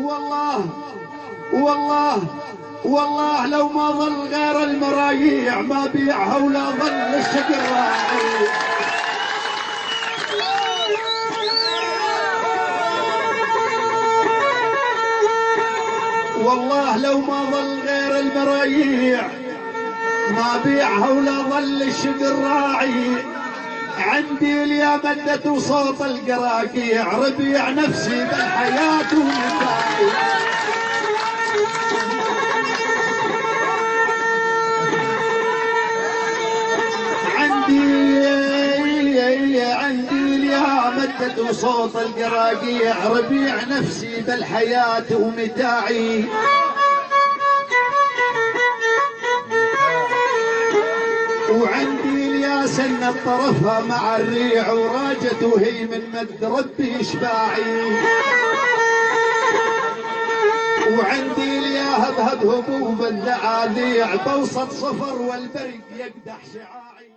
والله والله والله لو ما ظل غير المرايع ما بيعها ولا ظل الشقر راعي. والله لو ما ظل غير المرايع ما بيعها ولا ظل الشقر راعي. عندي اليا مدة وصوت القراقيع ربيع نفسي بالحياة ونفاعي. عندي اليا مدة وصوت القراقيع ربيع نفسي بالحياة ومتاعي. وعندي اليا سنة طرفها مع الريع وراجت وهي من مد ربي إشباعي. وعندي اليا هبهب هبوب الذعاذيع بوسط صفر والبرق يقدح شعاعي.